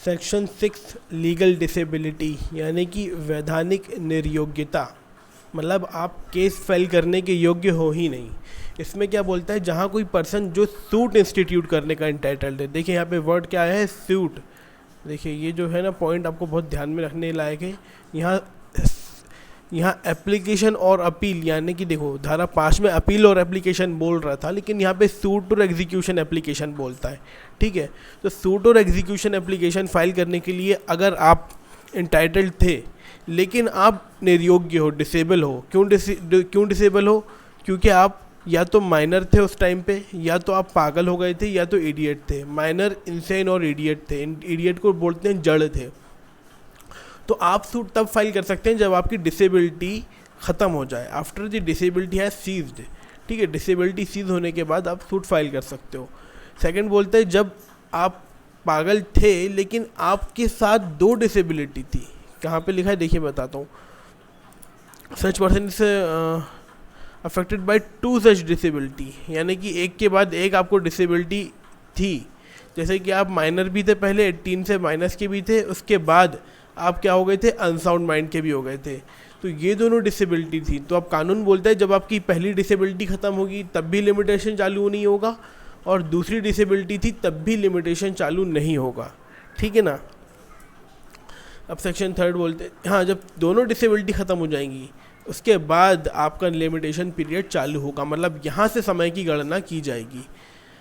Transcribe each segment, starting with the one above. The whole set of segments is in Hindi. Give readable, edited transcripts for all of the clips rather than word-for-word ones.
सेक्शन 6 लीगल डिसेबिलिटी यानी कि वैधानिक निर्योग्यता, मतलब आप केस फाइल करने के योग्य हो ही नहीं। इसमें क्या बोलता है, जहाँ कोई पर्सन जो सूट इंस्टीट्यूट करने का इंटाइटल्ड है। देखिए यहाँ पे वर्ड क्या है, सूट। देखिए ये जो है ना पॉइंट आपको बहुत ध्यान में रखने लायक है। यहाँ एप्लीकेशन और अपील, यानी कि देखो धारा 5 में अपील और एप्लीकेशन बोल रहा था, लेकिन यहाँ पे सूट और एग्जीक्यूशन एप्लीकेशन बोलता है। ठीक है, तो सूट और एग्जीक्यूशन एप्लीकेशन फाइल करने के लिए अगर आप इंटाइटल्ड थे लेकिन आप निर्योग्य हो, डिसेबल हो, क्यों डिसेबल हो? क्योंकि आप या तो माइनर थे उस टाइम पे, या तो आप पागल हो गए थे, या तो इडियट थे। माइनर, इंसेन और इडियट थे। इडियट को बोलते हैं जड़ थे। तो आप सूट तब फाइल कर सकते हैं जब आपकी डिसेबिलिटी ख़त्म हो जाए, after the disability has ceased. ठीक है, डिसेबिलिटी सीज होने के बाद आप सूट फाइल कर सकते हो। सेकंड बोलते हैं जब आप पागल थे लेकिन आपके साथ 2 डिसेबिलिटी थी। कहाँ पे लिखा है देखिए बताता हूँ। Such person is affected by 2 such disability, यानी कि एक के बाद एक आपको डिसेबिलिटी थी। जैसे कि आप माइनर भी थे पहले, 18 से माइनस के भी थे, उसके बाद आप क्या हो गए थे, अनसाउंड माइंड के भी हो गए थे। तो ये दोनों डिसेबिलिटी थी। तो अब कानून बोलता है जब आपकी पहली डिसेबिलिटी ख़त्म होगी तब भी लिमिटेशन चालू नहीं होगा, और दूसरी डिसेबिलिटी थी तब भी लिमिटेशन चालू नहीं होगा। ठीक है ना। अब सेक्शन 3 बोलते हैं हाँ, जब दोनों डिसेबिलिटी ख़त्म हो जाएंगी उसके बाद आपका लिमिटेशन पीरियड चालू होगा, मतलब यहाँ से समय की गणना की जाएगी।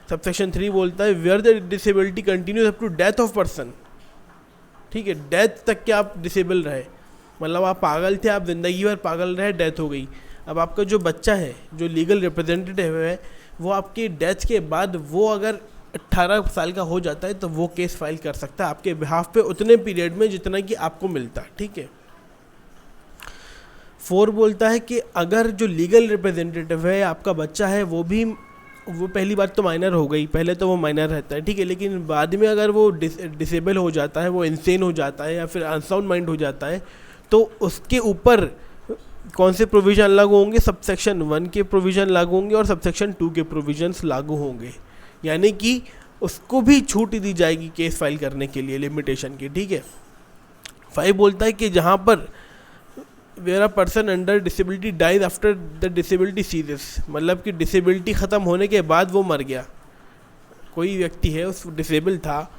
सब सेक्शन 3 बोलता है where the disability continues up to death of person. ठीक है, डेथ तक के आप डिसेबल रहे, मतलब आप पागल थे, आप ज़िंदगी भर पागल रहे, डेथ हो गई। अब आपका जो बच्चा है, जो लीगल रिप्रेजेंटेटिव है, वो आपकी डेथ के बाद वो अगर 18 साल का हो जाता है तो वो केस फाइल कर सकता है आपके बिहाफ पे उतने पीरियड में जितना कि आपको मिलता है। ठीक है। 4 बोलता है कि अगर जो लीगल रिप्रेजेंटेटिव है, आपका बच्चा है, वो पहली बात तो माइनर हो गई, पहले तो वो माइनर रहता है। ठीक है, लेकिन बाद में अगर वो डिसेबल हो जाता है, वो इंसेन हो जाता है या फिर अनसाउंड माइंड हो जाता है, तो उसके ऊपर कौन से प्रोविज़न लागू होंगे? सबसेक्शन 1 के प्रोविज़न लागू होंगे और सबसेक्शन 2 के प्रोविजंस लागू होंगे, यानी कि उसको भी छूट दी जाएगी केस फाइल करने के लिए लिमिटेशन की। ठीक है। 5 बोलता है कि जहाँ पर where a person under disability dies after the disability ceases, मतलब कि डिसेबिलिटी ख़त्म होने के बाद वो मर गया। कोई व्यक्ति है, उस डिसेबल था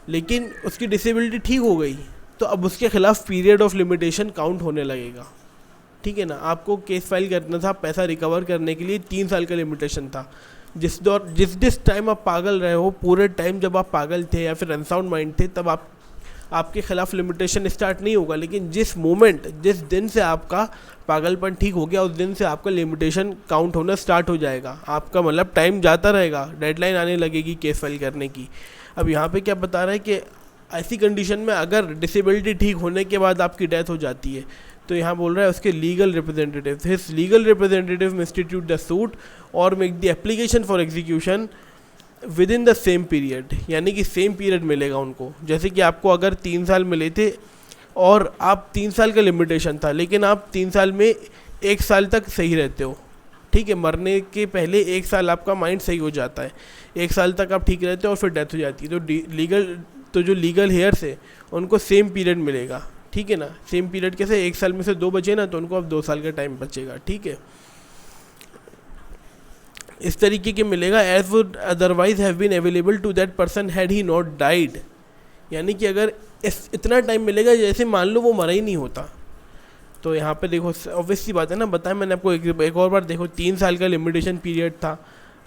लेकिन उसकी डिसेबिलिटी ठीक हो गई, तो अब उसके खिलाफ पीरियड ऑफ लिमिटेशन काउंट होने लगेगा। ठीक है ना। आपको केस फाइल करना था, पैसा रिकवर करने के लिए 3 साल का लिमिटेशन था। जिस टाइम आप पागल रहे हो, पूरे टाइम जब आप पागल थे या फिर अनसाउंड माइंड थे, तब आपके खिलाफ लिमिटेशन स्टार्ट नहीं होगा। लेकिन जिस दिन से आपका पागलपन ठीक हो गया, उस दिन से आपका लिमिटेशन काउंट होना स्टार्ट हो जाएगा। आपका मतलब टाइम जाता रहेगा, डेडलाइन आने लगेगी केस फाइल करने की। अब यहाँ पे क्या बता रहा है कि ऐसी कंडीशन में अगर डिसेबिलिटी ठीक होने के बाद आपकी डेथ हो जाती है, तो यहाँ बोल रहा है उसके legal representative, his legal representative institute the suit और make the application for execution within the same period, यानी कि सेम पीरियड मिलेगा उनको। जैसे कि आपको अगर 3 साल मिले थे और आप 3 साल का लिमिटेशन था, लेकिन आप 3 साल में 1 साल तक सही रहते हो। ठीक है, मरने के पहले 1 साल आपका माइंड सही हो जाता है, 1 साल तक आप ठीक रहते हो और फिर डेथ हो जाती है। तो जो लीगल हेयर्स है उनको सेम पीरियड मिलेगा। ठीक है ना। सेम पीरियड कैसे, 1 साल में से 2 बचे ना, तो उनको अब 2 साल का टाइम बचेगा। ठीक है, इस तरीके के मिलेगा। As would otherwise have been available to that person had he not died, यानी कि अगर इतना टाइम मिलेगा जैसे मान लो वो मरा ही नहीं होता। तो यहाँ पे देखो ऑब्वियस सी बात है ना, बताया मैंने आपको एक और बार। देखो 3 साल का लिमिटेशन पीरियड था,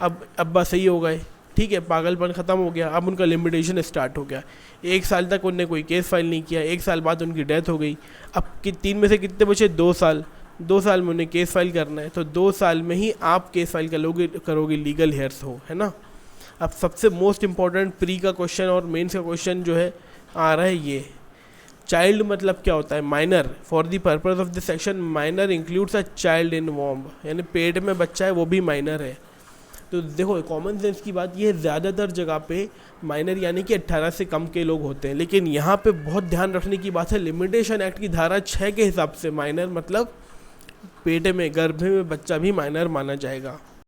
अब अब्बा सही हो गए। ठीक है, पागलपन ख़त्म हो गया, अब उनका लिमिटेशन स्टार्ट हो गया। 1 साल तक उनने कोई केस फाइल नहीं किया, 1 साल बाद उनकी डेथ हो गई। अब 3 में से कितने बचे, 2 साल। 2 साल में उन्हें केस फाइल करना है, तो 2 साल में ही आप केस फाइल करोगे लीगल हेयर्स हो, है ना। अब सबसे मोस्ट इम्पॉर्टेंट प्री का क्वेश्चन और मेंस का क्वेश्चन जो है आ रहा है, ये चाइल्ड मतलब क्या होता है? Minor. For the purpose of the section minor includes a child in womb, यानी पेट में बच्चा है वो भी माइनर है। तो देखो कॉमन सेंस की बात, ये ज़्यादातर जगह पे माइनर यानी कि 18 से कम के लोग होते हैं, लेकिन यहाँ पे बहुत ध्यान रखने की बात है, लिमिटेशन एक्ट की धारा 6 के हिसाब से माइनर मतलब पेट में, गर्भ में बच्चा भी माइनर माना जाएगा।